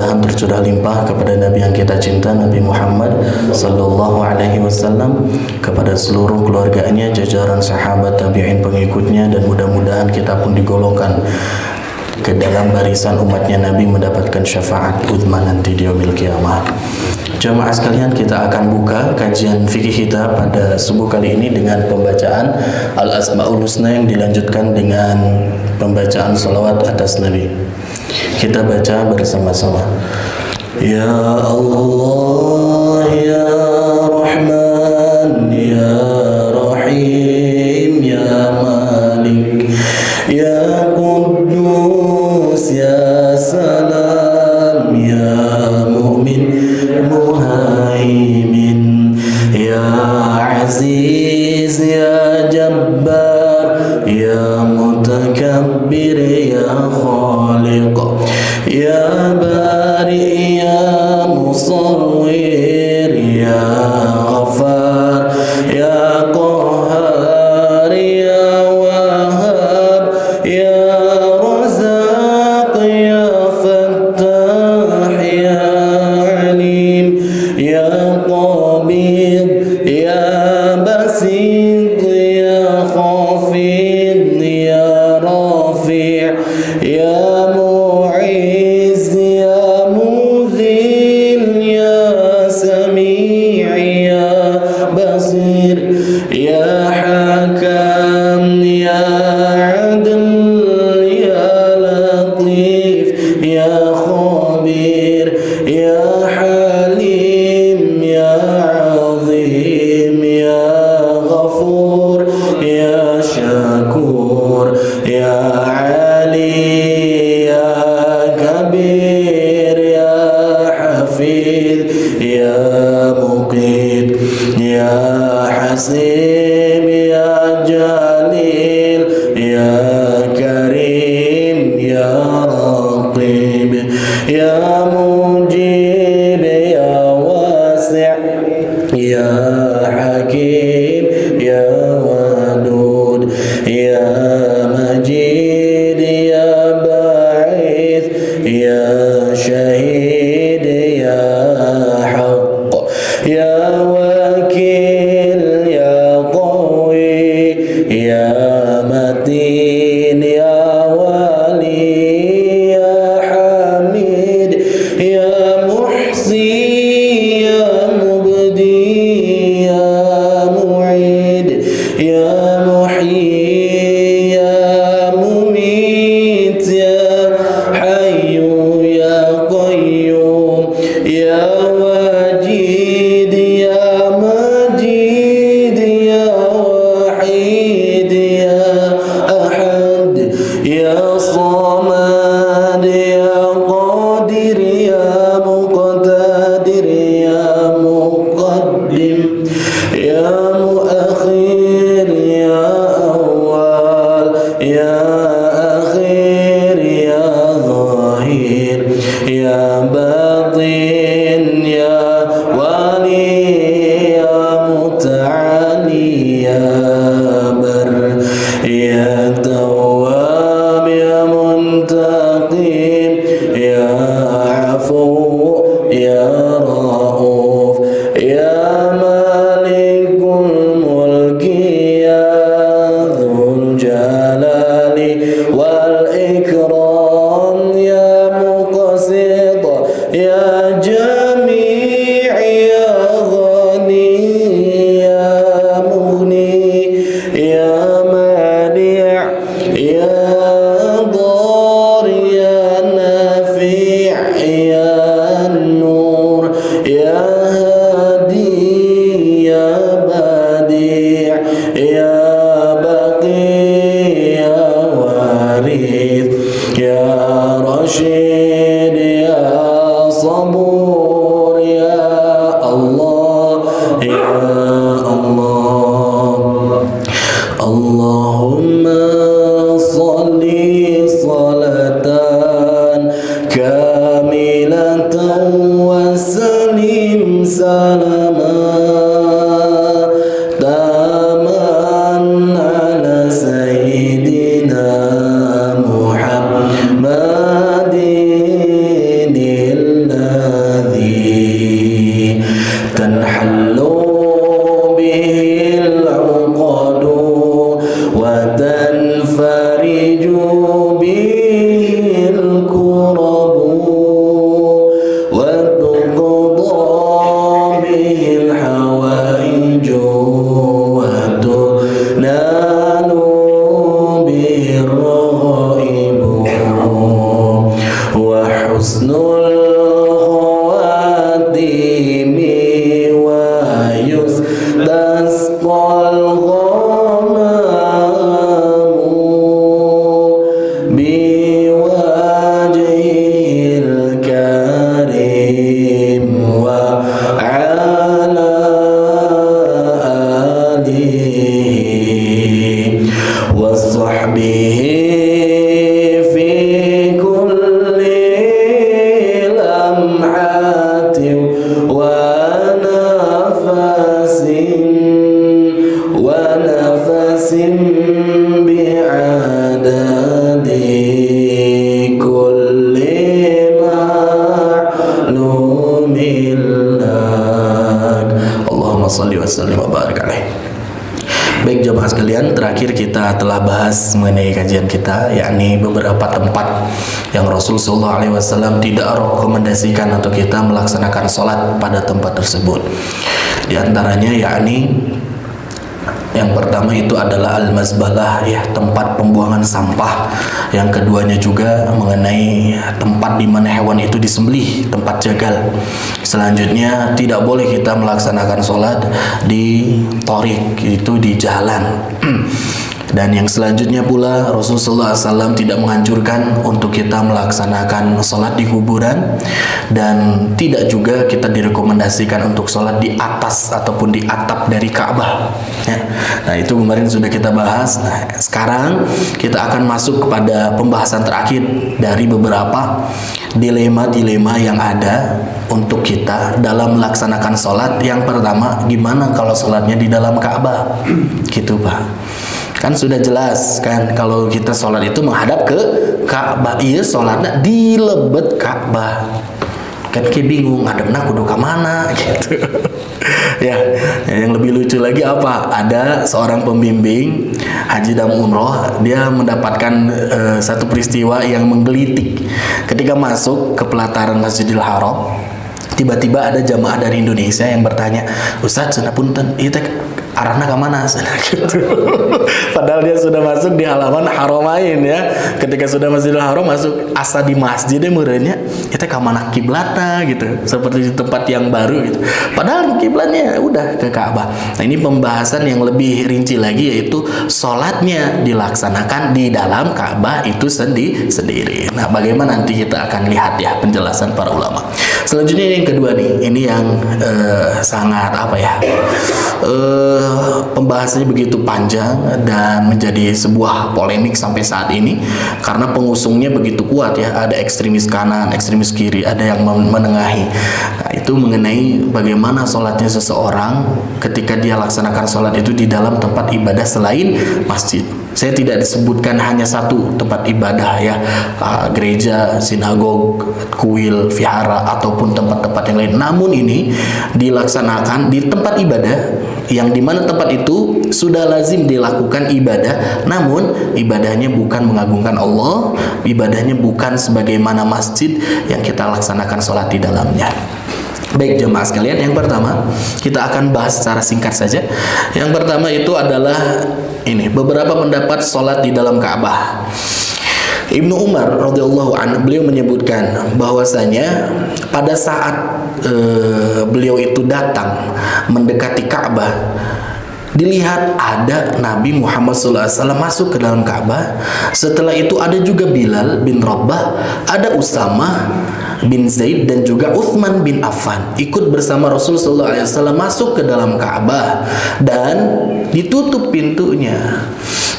Tercurah limpah kepada Nabi yang kita cinta, Nabi Muhammad Sallallahu Alaihi Wasallam, kepada seluruh keluarganya, jajaran sahabat, tabi'in, pengikutnya, dan mudah-mudahan kita pun digolongkan ke dalam barisan umatnya Nabi mendapatkan syafaat uzma nanti di yaumil qiyamah. Jamaah sekalian, kita akan buka kajian fikih kita pada subuh kali ini dengan pembacaan Al-Asma'ul Husna yang dilanjutkan dengan pembacaan salawat atas Nabi. Kita baca bersama-sama. Ya Allah, Ya Rahman, Ya Rahim, Ya Malik, Ya Quddus, Ya Salam, Ya Mu'min, Muhaimin, Ya Aziz, Ya Jabbar, Ya Mutakabbir, Ya Khaliq, Ya Bari, Ya Musawwir, Ya Ghaffar, Ya Qahhar, Ya Wahhab, Ya Razaq, Ya Fattah, Ya Alim, Ya Qabid, Ya Basit, Ya Khafid, Ya Rafi', Ya Muhammadin numilak. Allahumma salli wa sallim wa barik alaih. Baik jemaah sekalian, terakhir kita telah bahas mengenai kajian kita, yakni beberapa tempat yang Rasul sallallahu alaihi wasallam tidak rekomendasikan untuk kita melaksanakan sholat pada tempat tersebut. Di antaranya yakni yang pertama itu adalah al-mazbalah, ya, tempat pembuangan sampah. Yang keduanya juga mengenai tempat di mana hewan itu disembelih, tempat jagal. Selanjutnya tidak boleh kita melaksanakan sholat di torik, itu di jalan. Dan yang selanjutnya pula Rasulullah SAW tidak menganjurkan untuk kita melaksanakan sholat di kuburan, dan tidak juga kita direkomendasikan untuk sholat di atas ataupun di atap dari Ka'bah, ya. Nah itu kemarin sudah kita bahas. Nah sekarang kita akan masuk kepada pembahasan terakhir dari beberapa dilema-dilema yang ada untuk kita dalam melaksanakan sholat. Yang pertama, gimana kalau sholatnya di dalam Ka'bah? Gitu Pak. Kan sudah jelas kan kalau kita sholat itu menghadap ke Ka'bah. Iya, sholatnya di lebet Ka'bah. Kan kayak bingung ngadepna kudu ka mana gitu. Ya, yang lebih lucu lagi apa? Ada seorang pembimbing haji dan umroh, dia mendapatkan satu peristiwa yang menggelitik. Ketika masuk ke pelataran Masjidil Haram, tiba-tiba ada jamaah dari Indonesia yang bertanya, "Ustaz, senapunten, ieu teh arahna ke mana?" Gitu. Padahal dia sudah masuk di halaman Haramain, ya. Ketika sudah Masjidil Haram, masuk asa di masjidnya meureunnya kita ke mana kiblatna gitu, seperti di tempat yang baru gitu. Padahal kiblatnya udah ke Ka'bah. Nah, ini pembahasan yang lebih rinci lagi, yaitu sholatnya dilaksanakan di dalam Ka'bah itu sendiri. Nah, bagaimana nanti kita akan lihat ya penjelasan para ulama. Selanjutnya yang kedua nih, ini yang sangat apa ya? Pembahasannya begitu panjang dan menjadi sebuah polemik sampai saat ini karena pengusungnya begitu kuat, ya. Ada ekstremis kanan, ekstremis kiri, ada yang menengahi. Nah, itu mengenai bagaimana sholatnya seseorang ketika dia laksanakan sholat itu di dalam tempat ibadah selain masjid. Saya tidak disebutkan hanya satu tempat ibadah, ya, gereja, sinagog, kuil, vihara, ataupun tempat-tempat yang lain. Namun ini dilaksanakan di tempat ibadah yang dimana tempat itu sudah lazim dilakukan ibadah, namun ibadahnya bukan mengagungkan Allah, ibadahnya bukan sebagaimana masjid yang kita laksanakan sholat di dalamnya. Baik jemaah sekalian, yang pertama kita akan bahas secara singkat saja. Yang pertama itu adalah ini, beberapa pendapat sholat di dalam Ka'bah. Ibnu Umar radhiyallahu anhu, beliau menyebutkan bahwasanya pada saat beliau itu datang mendekati Ka'bah, dilihat ada Nabi Muhammad SAW masuk ke dalam Ka'bah. Setelah itu ada juga Bilal bin Rabah, ada Usamah bin Zaid, dan juga Uthman bin Affan ikut bersama Rasul SAW masuk ke dalam Ka'bah dan ditutup pintunya.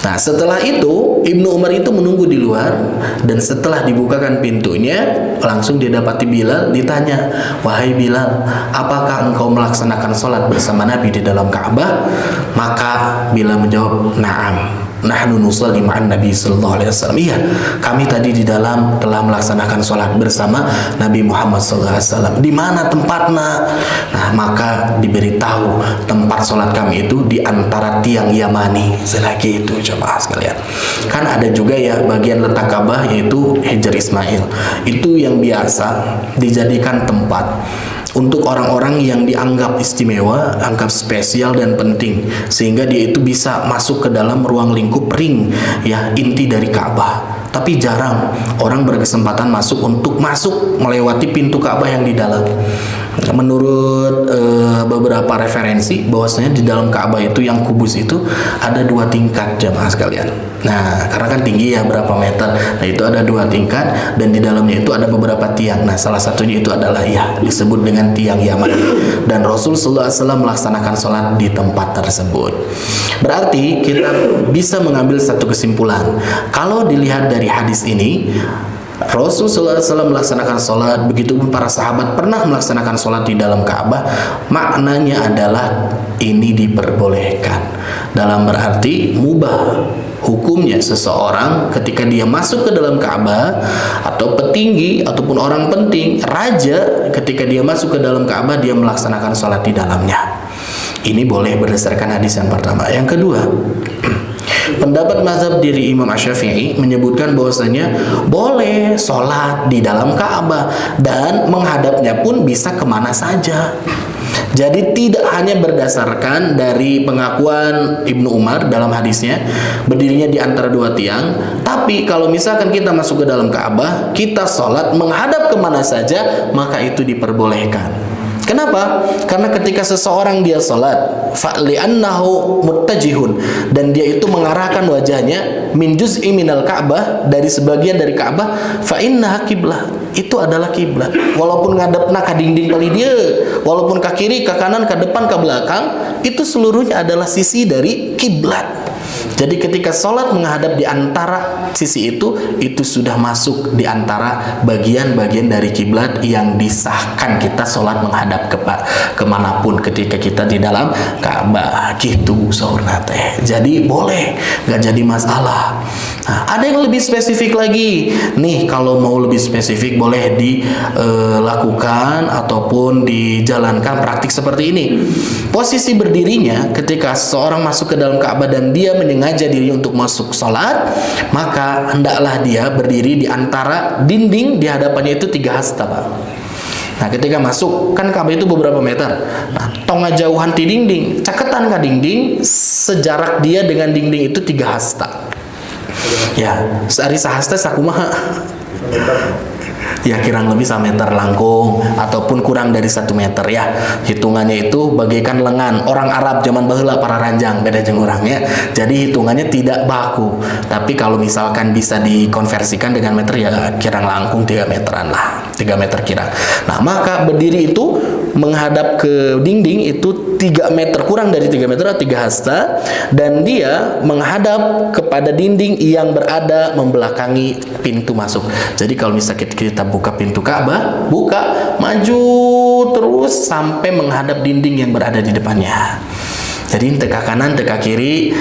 Nah setelah itu Ibnu Umar itu menunggu di luar, dan setelah dibukakan pintunya langsung dia dapati Bilal. Ditanya, "Wahai Bilal, apakah engkau melaksanakan sholat bersama Nabi di dalam Ka'bah?" Maka Bilal menjawab, "Na'am, nahnu nusalli ma'an Nabi sallallahu alaihi wasallam." Iya, kami tadi di dalam telah melaksanakan sholat bersama Nabi Muhammad sallallahu alaihi wasallam. Di mana tempatnya? Nah, maka diberitahu tempat sholat kami itu di antara tiang Yamani. Selagi itu jemaah sekalian. Kan ada juga ya bagian letak Ka'bah, yaitu Hijr Ismail. Itu yang biasa dijadikan tempat untuk orang-orang yang dianggap istimewa, anggap spesial dan penting, sehingga dia itu bisa masuk ke dalam ruang lingkup ring, ya, inti dari Ka'bah. Tapi jarang orang berkesempatan masuk untuk masuk melewati pintu Ka'bah yang di dalam. Menurut beberapa referensi, bahwasanya di dalam Ka'bah itu yang kubus itu ada 2 tingkat jemaah sekalian. Nah, karena kan tinggi ya berapa meter. Nah, itu ada 2 tingkat dan di dalamnya itu ada beberapa tiang. Nah, salah satunya itu adalah ya disebut dengan tiang Yaman. Dan Rasul sallallahu alaihi wasallam melaksanakan sholat di tempat tersebut. Berarti kita bisa mengambil satu kesimpulan. Kalau dilihat dari hadis ini, Rasul sallallahu alaihi wasallam melaksanakan sholat, begitu pun para sahabat pernah melaksanakan sholat di dalam Ka'bah. Maknanya adalah ini diperbolehkan, dalam berarti mubah, Hukumnya seseorang ketika dia masuk ke dalam Ka'bah, atau petinggi ataupun orang penting, raja, ketika dia masuk ke dalam Ka'bah dia melaksanakan sholat di dalamnya. Ini boleh berdasarkan hadis yang pertama. Yang kedua, pendapat mazhab diri Imam Asy-Syafi'i menyebutkan bahwasanya boleh sholat di dalam Ka'bah dan menghadapnya pun bisa kemana saja. Jadi tidak hanya berdasarkan dari pengakuan Ibnu Umar dalam hadisnya berdirinya di antara dua tiang, tapi kalau misalkan kita masuk ke dalam Ka'bah, kita sholat menghadap kemana saja, maka itu diperbolehkan. Kenapa? Karena ketika seseorang dia sholat, fa'li'annahu muttajihun, dan dia itu mengarahkan wajahnya min juz'i minal Ka'bah, dari sebagian dari Ka'bah, fa'innaha kiblah, itu adalah kiblat. Walaupun ngadepna ka dinding kali dia, walaupun ke kiri, ke kanan, ke depan, ke belakang, itu seluruhnya adalah sisi dari kiblat. Jadi ketika sholat menghadap di antara sisi itu sudah masuk di antara bagian-bagian dari kiblat yang disahkan kita sholat menghadap kemanapun ketika kita di dalam Ka'bah gitu saurna teh. Jadi boleh, nggak jadi masalah. Nah, ada yang lebih spesifik lagi nih, kalau mau lebih spesifik boleh dilakukan ataupun dijalankan praktik seperti ini. Posisi berdirinya ketika seorang masuk ke dalam Ka'bah dan dia menyengaja dirinya untuk masuk sholat, maka hendaklah dia berdiri di antara dinding, di hadapannya itu 3 hasta, Pak. Nah, ketika masuk, kan Ka'bah itu beberapa meter. Nah, tonga jauhan di dinding, caketan ke dinding, sejarak dia dengan dinding itu 3 hasta. Ya, sehari sahasta sakumaha. Ya, kurang lebih 1 meter langkung ataupun kurang dari 1 meter ya. Hitungannya itu bagaikan lengan. Orang Arab zaman baheula para ranjang, beda jeung urang ya. Jadi hitungannya tidak baku. Tapi kalau misalkan bisa dikonversikan dengan meter ya kirang langkung 3 meteran lah. 3 meter kira. Nah, maka berdiri itu menghadap ke dinding itu 3 meter, kurang dari 3 meter, 3 hasta, dan dia menghadap kepada dinding yang berada membelakangi pintu masuk. Jadi kalau misalnya kita buka pintu Ka'bah, buka, maju terus sampai menghadap dinding yang berada di depannya. Jadi teka kanan, teka kiri,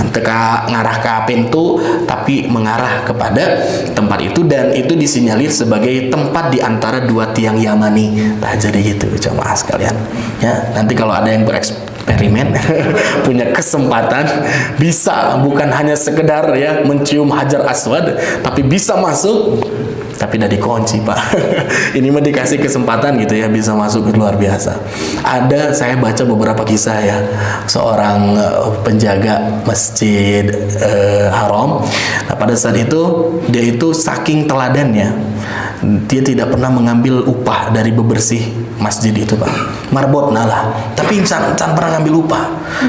teka ngarah ke pintu, tapi mengarah kepada tempat itu, dan itu disinyalir sebagai tempat di antara 2 tiang Yamani. Nah, jadi gitu jemaah sekalian. Ya, nanti kalau ada yang bereksperimen punya kesempatan, bisa bukan hanya sekedar ya mencium Hajar Aswad, tapi bisa masuk. Tapi udah dikunci, Pak. Ini mah dikasih kesempatan gitu ya, bisa masuk, luar biasa. Ada, saya baca beberapa kisah ya, seorang penjaga masjid Haram. Nah, pada saat itu dia itu saking teladannya, dia tidak pernah mengambil upah dari bebersih masjid itu, Pak. Marbot nalah, tapi can pernah ngambil upah.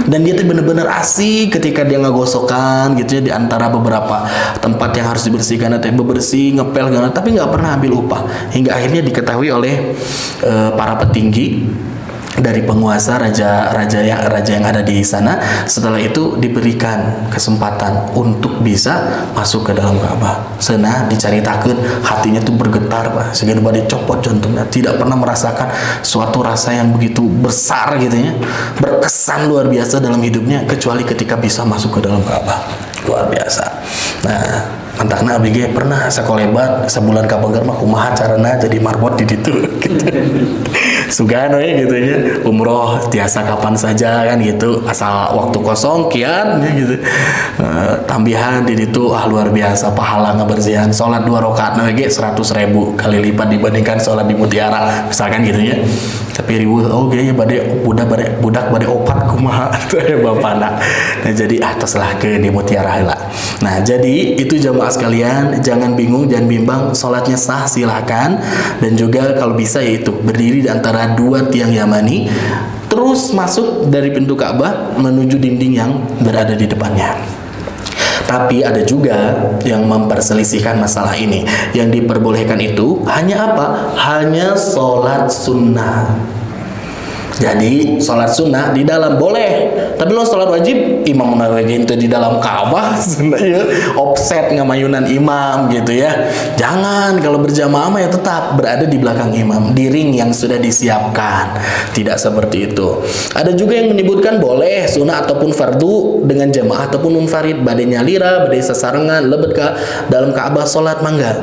Dan dia tuh bener-bener asik ketika dia ngagosokkan gitu ya di antara beberapa tempat yang harus dibersihkan, atau bebersih, ngepel, tapi nggak pernah ambil upah. Hingga akhirnya diketahui oleh para petinggi dari penguasa raja yang ada di sana. Setelah itu diberikan kesempatan untuk bisa masuk ke dalam Ka'bah. Senah dicaritakeun, hatinya tuh bergetar, Pak. Segan bade copot jantungnya, tidak pernah merasakan suatu rasa yang begitu besar gitu ya, berkesan luar biasa dalam hidupnya, kecuali ketika bisa masuk ke dalam Ka'bah. Luar biasa. Nah, mantakna abg pernah sakolebat sebulan kapanggeur mah kumaha carana jadi marbot di ditu gitu. Sugan we gitu ya, umroh tiasa kapan saja kan gitu, asal waktu kosong kian ya gitu. Tambihan di ditu luar biasa pahala ngabersihan, salat 2 rakaat na ge 100.000 kali lipat dibandingkan salat di Mutiara misalkan gitu ya. Tapi riweuh oge bade budak bade opat kumaha teh bapana. Nah, jadi tos lah ke di Mutiara heula. Nah, jadi itu jamaah sekalian, jangan bingung, jangan bimbang, sholatnya sah silahkan. Dan juga kalau bisa yaitu berdiri di antara 2 tiang Yamani, terus masuk dari pintu Ka'bah menuju dinding yang berada di depannya. Tapi ada juga yang memperselisihkan masalah ini. Yang diperbolehkan itu hanya apa? Hanya sholat sunnah. Jadi sholat sunnah di dalam boleh, tapi lo sholat wajib imam nawagin itu di dalam Ka'bah, ya, offset ngamayunan imam gitu ya. Jangan, kalau berjamaah ya tetap berada di belakang imam di ring yang sudah disiapkan. Tidak seperti itu. Ada juga yang menyebutkan boleh sunnah ataupun fardu dengan jamaah ataupun munfarid, badai nyalira, badai sasarengan, lebet ke dalam Ka'bah sholat mangga.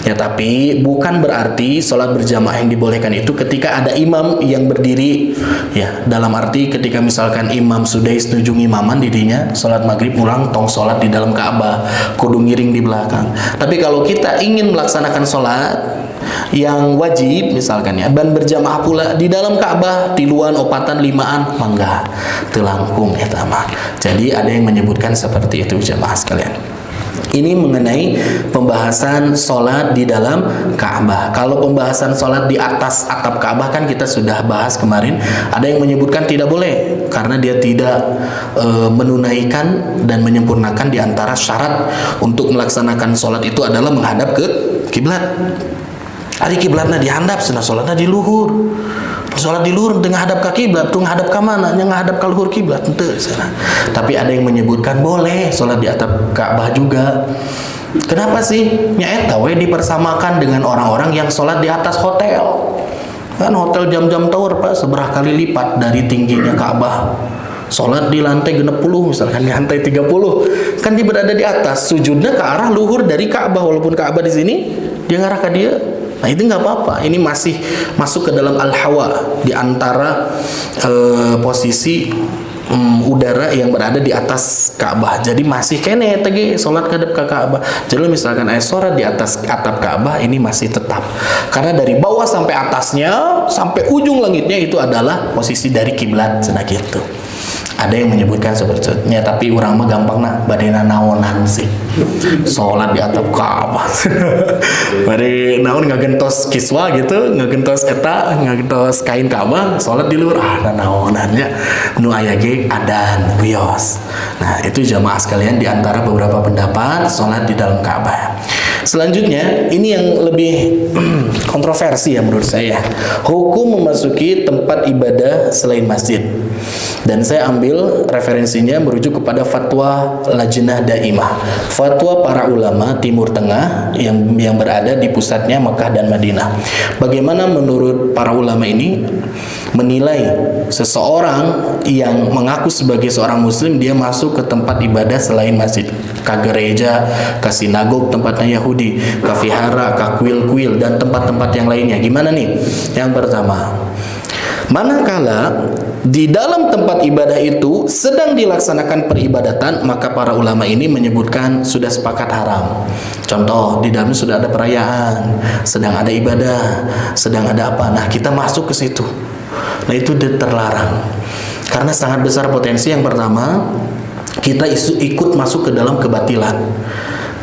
Ya, tapi bukan berarti sholat berjamaah yang dibolehkan itu ketika ada imam yang berdiri. Ya, dalam arti ketika misalkan imam sudah setuju imaman dirinya, sholat maghrib pulang tong sholat di dalam Ka'bah, kudu ngiring di belakang. Tapi kalau kita ingin melaksanakan sholat yang wajib misalkan ya, dan berjamaah pula di dalam Ka'bah, tiluan, opatan, limaan, mangga, telangkung etama. Jadi ada yang menyebutkan seperti itu jamaah sekalian. Ini mengenai pembahasan sholat di dalam Ka'bah. Kalau pembahasan sholat di atas atap Ka'bah kan kita sudah bahas kemarin. Ada yang menyebutkan tidak boleh karena dia tidak menunaikan dan menyempurnakan di antara syarat untuk melaksanakan sholat itu adalah menghadap ke kiblat. Ari kiblatna dihandap, cenah sholatna di luhur. Sholat di luhur tengah hadap ke kiblat, tengah hadap ke mana? Yang ngadap ke luhur kiblat henteu cenah. Tapi ada yang menyebutkan boleh sholat di atap Ka'bah juga. Kenapa sih? Nya eta we dipersamakan dengan orang-orang yang sholat di atas hotel. Kan hotel jam-jam tower Pak, seberapa kali lipat dari tingginya Ka'bah. Sholat di lantai 60 misalkan, di lantai 30 kan dia berada di atas, sujudnya ke arah luhur dari Ka'bah, walaupun Ka'bah di sini dia ngarah ke dia. Nah itu nggak apa-apa. Ini masih masuk ke dalam al-hawa, di antara posisi udara yang berada di atas Ka'bah. Jadi masih kene tege sholat kadep ke Ka'bah. Jadi misalkan sholat di atas atap Ka'bah ini masih tetap, karena dari bawah sampai atasnya sampai ujung langitnya itu adalah posisi dari kiblat cenah gitu. Ada yang menyebutkan seperti itu, tapi urang mah gampang nah badena naonan sih sholat di atap Ka'bah. Bade naon ngagentos kiswa gitu, ngagentos eta, ngagentos kain Ka'bah, sholat di luar naonannya nu aya ge adan wios. Nah itu jamaah sekalian di antara beberapa pendapat sholat di dalam Ka'bah. Selanjutnya ini yang lebih kontroversi ya menurut saya, hukum memasuki tempat ibadah selain masjid. Dan saya ambil referensinya merujuk kepada fatwa Lajnah Daimah, fatwa para ulama Timur Tengah yang berada di pusatnya Mekah dan Madinah. Bagaimana menurut para ulama ini menilai seseorang yang mengaku sebagai seorang muslim dia masuk ke tempat ibadah selain masjid, ke gereja, ke sinagog tempatnya Yahudi, ke vihara, ke kuil-kuil dan tempat-tempat yang lainnya. Gimana nih? Yang pertama, manakala di dalam tempat ibadah itu sedang dilaksanakan peribadatan, maka para ulama ini menyebutkan sudah sepakat haram. Contoh, di dalamnya sudah ada perayaan, sedang ada ibadah, sedang ada apa. Nah, kita masuk ke situ. Nah, itu terlarang. Karena sangat besar potensi. Yang pertama, kita ikut masuk ke dalam kebatilan.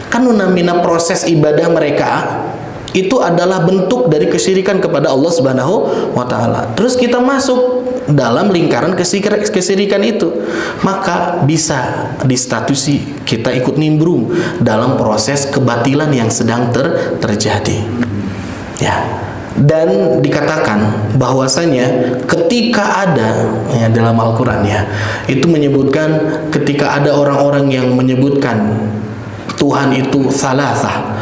Kan namina proses ibadah mereka itu adalah bentuk dari kesyirikan kepada Allah Subhanahu wa taala. Terus kita masuk dalam lingkaran kesyirikan itu, maka bisa distatusi kita ikut nimbrung dalam proses kebatilan yang sedang terjadi. Ya. Dan dikatakan bahwasanya ketika ada ya, dalam Al-Qur'an ya, itu menyebutkan ketika ada orang-orang yang menyebutkan Tuhan itu salasah.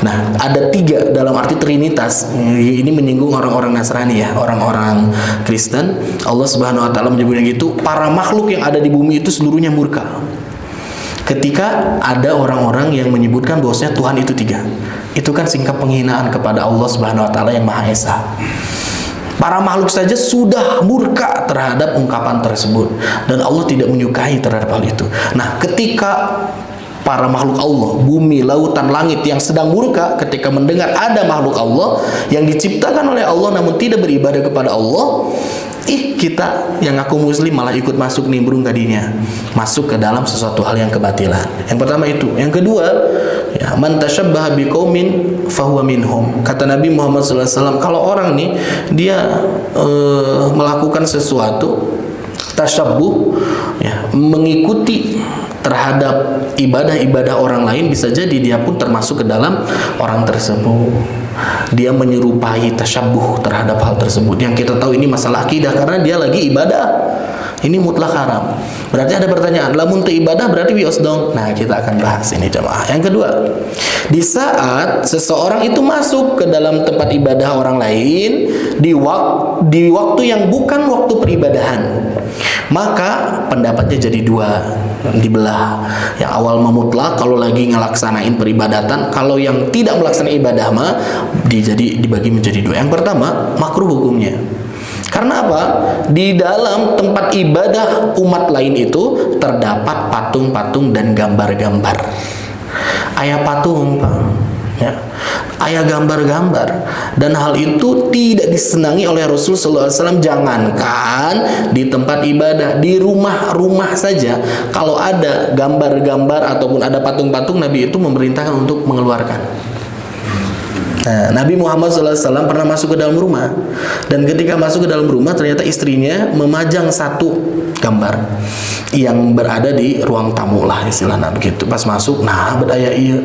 Nah, ada tiga dalam arti trinitas. Ini menyinggung orang-orang Nasrani ya, orang-orang Kristen. Allah Subhanahu wa taala menyebutnya gitu, para makhluk yang ada di bumi itu seluruhnya murka ketika ada orang-orang yang menyebutkan bahwasanya Tuhan itu tiga. Itu kan sikap penghinaan kepada Allah Subhanahu wa taala yang Maha Esa. Para makhluk saja sudah murka terhadap ungkapan tersebut dan Allah tidak menyukai terhadap hal itu. Nah, ketika para makhluk Allah, bumi, lautan, langit yang sedang murka ketika mendengar ada makhluk Allah yang diciptakan oleh Allah namun tidak beribadah kepada Allah, kita yang ngaku muslim malah ikut masuk nimbrung tadinya, masuk ke dalam sesuatu hal yang kebatilan. Yang pertama itu. Yang kedua, ya, man tasyabbaha biqaumin fahuwa minhum. Kata Nabi Muhammad SAW, kalau orang nih dia melakukan sesuatu tasyabbuh, ya, mengikuti terhadap ibadah-ibadah orang lain, bisa jadi dia pun termasuk ke dalam orang tersebut. dia menyerupai tasyabbuh terhadap hal tersebut. Yang kita tahu ini masalah akidah karena dia lagi ibadah. Ini mutlak haram. Berarti ada pertanyaan, lamun teu ibadah berarti wios dong. Nah, kita akan bahas ini jemaah. Yang kedua, di saat seseorang itu masuk ke dalam tempat ibadah orang lain di waktu yang bukan waktu peribadahan, maka pendapatnya jadi dua, dibelah. Yang awal memutlak kalau lagi ngelaksanain peribadatan, kalau yang tidak melaksanakan ibadah mah dibagi menjadi dua. Yang pertama, makruh hukumnya. Karena apa? Di dalam tempat ibadah umat lain itu terdapat patung-patung dan gambar-gambar. Aya patung, Pak. Ya. Aya gambar-gambar, dan hal itu tidak disenangi oleh Rasulullah SAW. Jangankan di tempat ibadah, di rumah-rumah saja kalau ada gambar-gambar ataupun ada patung-patung, Nabi itu memerintahkan untuk mengeluarkan. Nah, Nabi Muhammad SAW pernah masuk ke dalam rumah, dan ketika masuk ke dalam rumah ternyata istrinya memajang satu gambar yang berada di ruang tamu lah istilahnya begitu. Pas masuk, nah berdaya iya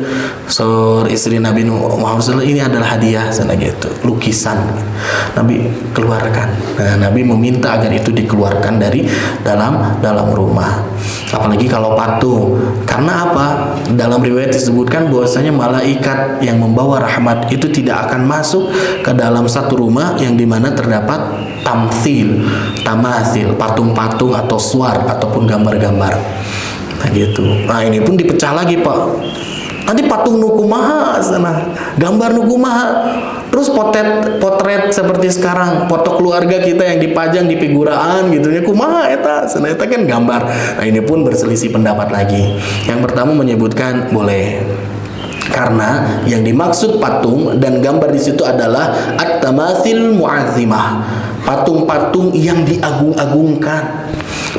istri Nabi Muhammad SAW, ini adalah hadiah sana gitu, lukisan. Nabi keluarkan. Nah, Nabi meminta agar itu dikeluarkan dari dalam rumah. Apalagi kalau patung. Karena apa? Dalam riwayat disebutkan bahwasanya malaikat yang membawa rahmat itu tidak akan masuk ke dalam satu rumah yang dimana terdapat tamathil, patung-patung atau suar ataupun gambar-gambar. Nah gitu. Nah ini pun dipecah lagi, Pak. Nanti patung nukumaha sana, gambar nukumaha. Terus potret seperti sekarang, foto keluarga kita yang dipajang di figuraan gitu ya, kumaha eta? Sana eta kan gambar. Nah ini pun berselisih pendapat lagi. Yang pertama menyebutkan boleh. Karena yang dimaksud patung dan gambar di situ adalah at-tamathil mu'azzimah, patung-patung yang diagung-agungkan,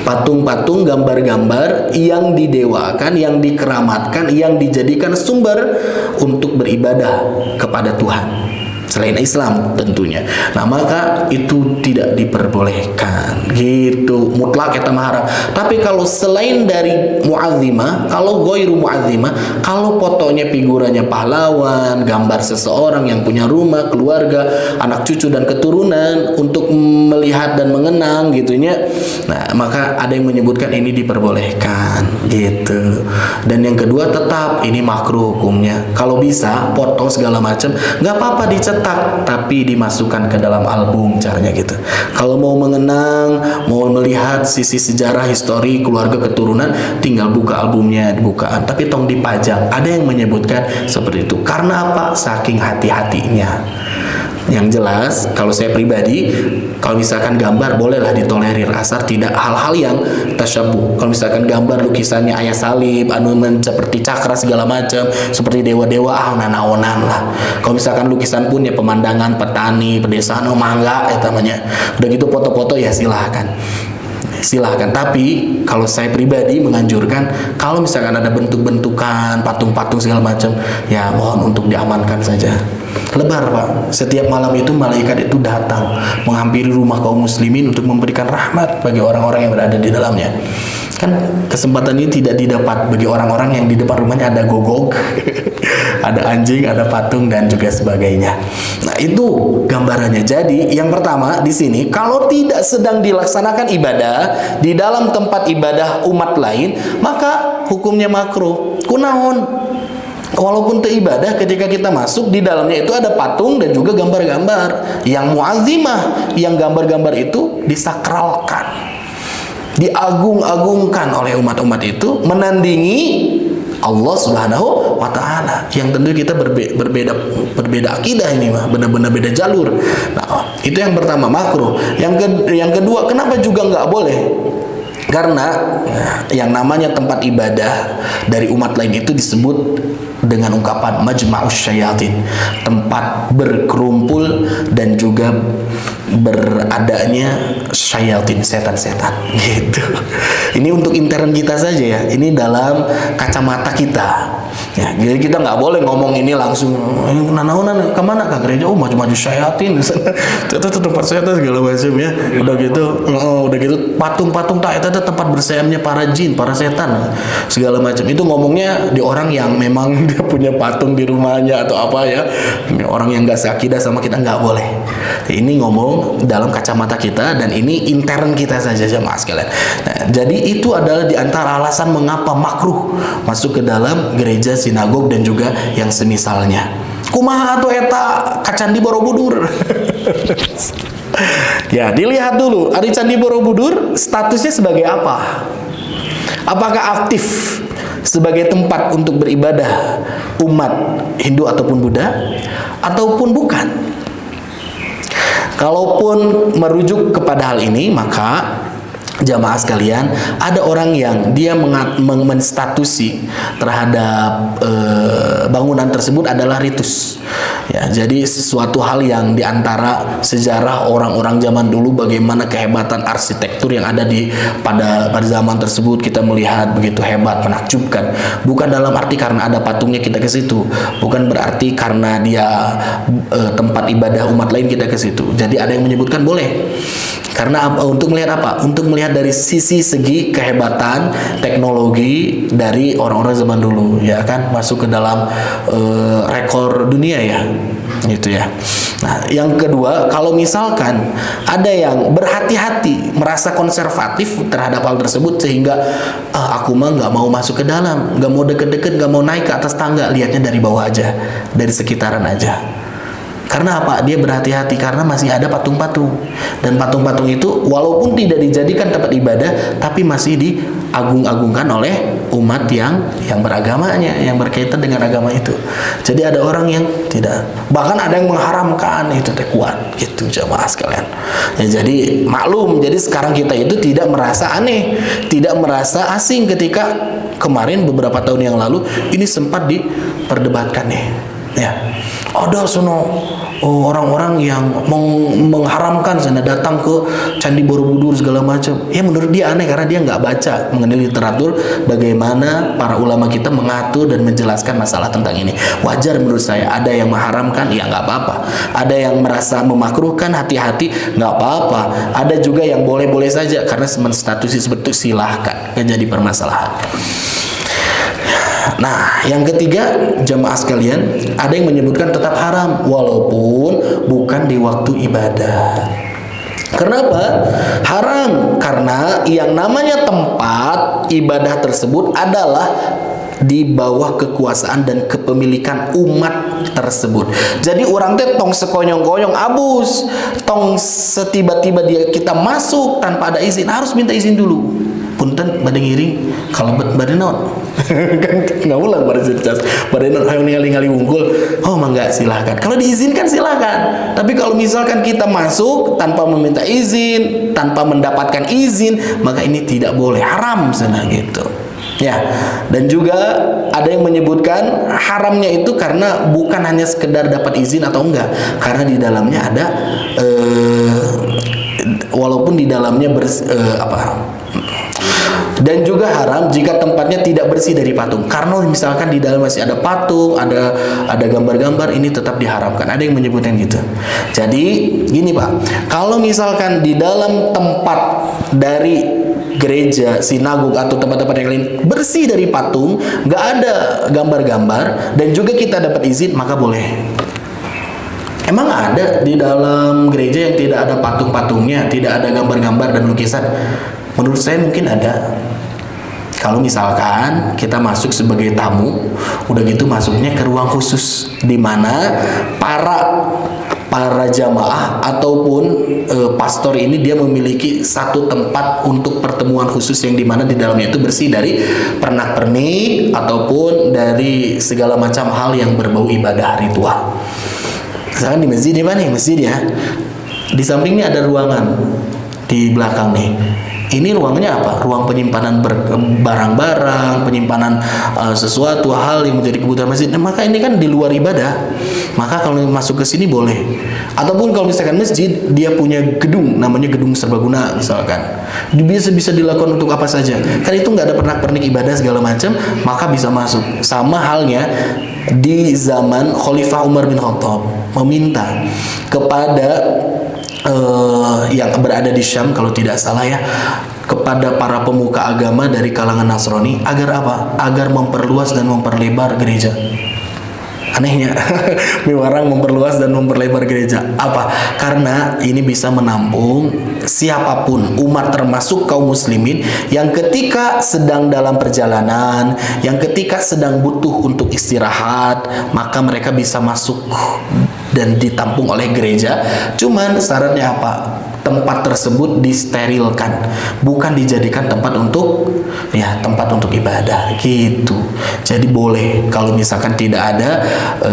patung-patung gambar-gambar yang didewakan, yang dikeramatkan, yang dijadikan sumber untuk beribadah kepada Tuhan selain Islam tentunya. Nah maka itu tidak diperbolehkan gitu, mutlak kita haram. Tapi kalau selain dari mu'azzimah, kalau ghairu mu'azzimah, kalau fotonya figuranya pahlawan, gambar seseorang yang punya rumah, keluarga, anak cucu dan keturunan untuk melihat dan mengenang gitunya, nah maka ada yang menyebutkan ini diperbolehkan gitu. Dan yang kedua tetap ini makruh hukumnya. Kalau bisa foto segala macam nggak apa-apa dicetak, tapi dimasukkan ke dalam album, caranya gitu. Kalau mau mengenang, mau melihat sisi sejarah, histori, keluarga, keturunan, tinggal buka albumnya, dibukaan. Tapi tong dipajang. Ada yang menyebutkan seperti itu. Karena apa? Saking hati-hatinya. Yang jelas, kalau saya pribadi, kalau misalkan gambar bolehlah ditolerir asal tidak hal-hal yang tasyabuh. Kalau misalkan gambar lukisannya ayah salib, seperti cakra segala macam, seperti dewa-dewa, nanaonan lah. Kalau misalkan lukisan pun ya pemandangan petani, pedesaan, mangga, namanya. Udah gitu foto-foto ya silahkan. Tapi kalau saya pribadi menganjurkan kalau misalkan ada bentuk-bentukan, patung-patung segala macam, ya mohon untuk diamankan saja. Lebar, Pak. Setiap malam itu malaikat itu datang menghampiri rumah kaum muslimin untuk memberikan rahmat bagi orang-orang yang berada di dalamnya. Kan kesempatan ini tidak didapat bagi orang-orang yang di depan rumahnya ada gogok, ada anjing, ada patung dan juga sebagainya. Nah, itu gambarannya. Jadi, yang pertama di sini kalau tidak sedang dilaksanakan ibadah di dalam tempat ibadah umat lain, maka hukumnya makruh. Kunaon? Walaupun itu ibadah, ketika kita masuk di dalamnya itu ada patung dan juga gambar-gambar yang mu'azzimah, yang gambar-gambar itu disakralkan, diagung-agungkan oleh umat-umat itu, menandingi Allah Subhanahu wa Ta'ala, yang tentu kita berbeda akidah ini mah, benar-benar beda jalur. Nah, itu yang pertama, makruh. Yang kedua, kenapa juga nggak boleh? Karena yang namanya tempat ibadah dari umat lain itu disebut dengan ungkapan majma'us syayatin, tempat berkerumpul dan juga beradanya syayatin, setan-setan gitu. Ini untuk intern kita saja ya. Ini dalam kacamata kita. Ya, jadi kita nggak boleh ngomong ini langsung nanaonan kemana ke gereja, oh maju-maju syayatin, itu tempat setan segala macam ya. Udah gitu patung-patung tak itu tempat bersayapnya para jin, para setan segala macam. Itu ngomongnya di orang yang memang dia punya patung di rumahnya atau apa ya. Orang yang nggak seakidah sama kita nggak boleh. Ini ngomong dalam kacamata kita dan ini intern kita saja jemaah sekalian. Nah, jadi itu adalah di antara alasan mengapa makruh masuk ke dalam gereja, sinagog dan juga yang semisalnya. Kumaha atau eta ka Candi Borobudur. Ya, dilihat dulu Ari Candi Borobudur statusnya sebagai apa? Apakah aktif sebagai tempat untuk beribadah umat Hindu ataupun Buddha ataupun bukan? Kalaupun merujuk kepada hal ini, maka jamaah sekalian, ada orang yang dia menstatusi terhadap bangunan tersebut adalah ritus. Ya, jadi sesuatu hal yang diantara sejarah orang-orang zaman dulu, bagaimana kehebatan arsitektur yang ada pada zaman tersebut, kita melihat begitu hebat, menakjubkan. Bukan dalam arti karena ada patungnya kita ke situ, bukan berarti karena dia tempat ibadah umat lain kita ke situ. Jadi ada yang menyebutkan boleh. Karena untuk melihat apa? Untuk melihat dari segi kehebatan teknologi dari orang-orang zaman dulu, ya kan, masuk ke dalam rekor dunia ya, gitu ya. Nah, yang kedua, kalau misalkan ada yang berhati-hati, merasa konservatif terhadap hal tersebut sehingga aku mah nggak mau masuk ke dalam, nggak mau deket-deket, nggak mau naik ke atas tangga, lihatnya dari bawah aja, dari sekitaran aja. Karena apa? Dia berhati-hati karena masih ada patung-patung. Dan patung-patung itu walaupun tidak dijadikan tempat ibadah, tapi masih diagung-agungkan oleh umat yang beragamanya, yang berkaitan dengan agama itu. Jadi ada orang yang tidak, bahkan ada yang mengharamkan itu teh kuat gitu jamaah sekalian. Ya, jadi maklum, jadi sekarang kita itu tidak merasa aneh, tidak merasa asing ketika kemarin beberapa tahun yang lalu ini sempat diperdebatkan nih. Ya, ada orang-orang yang mengharamkan sana datang ke Candi Borobudur segala macam. Ya menurut dia aneh karena dia nggak baca mengenai literatur bagaimana para ulama kita mengatur dan menjelaskan masalah tentang ini. Wajar menurut saya. Ada yang mengharamkan, ya nggak apa-apa. Ada yang merasa memakruhkan, hati-hati, nggak apa-apa. Ada juga yang boleh-boleh saja karena menstatusi seperti itu, silahkan, nggak jadi permasalahan. Nah, yang ketiga jamaah sekalian, ada yang menyebutkan tetap haram walaupun bukan di waktu ibadah. Kenapa? Haram karena yang namanya tempat ibadah tersebut adalah di bawah kekuasaan dan kepemilikan umat tersebut. Jadi orang teh tong sekonyong-konyong abus, tong setiba-tiba kita masuk tanpa ada izin, harus minta izin dulu. Punten bade ngiring, kalau bade naon kan nggak ulang pada cerdas bade naon hayang ningali wungkul, oh mangga silahkan, kalau diizinkan silahkan. Tapi kalau misalkan kita masuk tanpa meminta izin, tanpa mendapatkan izin, maka ini tidak boleh, haram sana gitu ya. Dan juga ada yang menyebutkan haramnya itu karena bukan hanya sekedar dapat izin atau enggak, karena di dalamnya ada walaupun di dalamnya dan juga haram jika tempatnya tidak bersih dari patung. Karena misalkan di dalam masih ada patung, ada gambar-gambar, ini tetap diharamkan. Ada yang menyebutkan gitu. Jadi gini Pak, kalau misalkan di dalam tempat dari gereja, sinagog atau tempat-tempat yang lain bersih dari patung, nggak ada gambar-gambar, dan juga kita dapat izin, maka boleh. Emang ada di dalam gereja yang tidak ada patung-patungnya, tidak ada gambar-gambar dan lukisan? Menurut saya mungkin ada. Kalau misalkan kita masuk sebagai tamu, udah gitu masuknya ke ruang khusus di mana para jamaah ataupun pastor ini dia memiliki satu tempat untuk pertemuan khusus yang dimana di dalamnya itu bersih dari pernak-pernik ataupun dari segala macam hal yang berbau ibadah ritual. Misalkan di masjid, di mana nih masjid ya? Di sampingnya ada ruangan. di belakang nih. Ini ruangnya apa? Ruang penyimpanan barang-barang, penyimpanan sesuatu hal yang menjadi kebutuhan masjid. Nah, maka ini kan di luar ibadah. Maka kalau masuk ke sini boleh. Ataupun kalau misalkan masjid dia punya gedung, namanya gedung serbaguna misalkan, bisa dilakukan untuk apa saja. Kan itu nggak ada pernak-pernik ibadah segala macam, maka bisa masuk. Sama halnya di zaman Khalifah Umar bin Khattab meminta kepada yang berada di Syam kalau tidak salah ya, kepada para pemuka agama dari kalangan Nasrani agar apa? Agar memperluas dan memperlebar gereja. Anehnya orang memperluas dan memperlebar gereja. Apa? Karena ini bisa menampung siapapun umat termasuk kaum muslimin yang ketika sedang dalam perjalanan, yang ketika sedang butuh untuk istirahat, maka mereka bisa masuk dan ditampung oleh gereja. Cuman syaratnya apa? Tempat tersebut disterilkan, bukan dijadikan tempat untuk ibadah gitu. Jadi boleh kalau misalkan tidak ada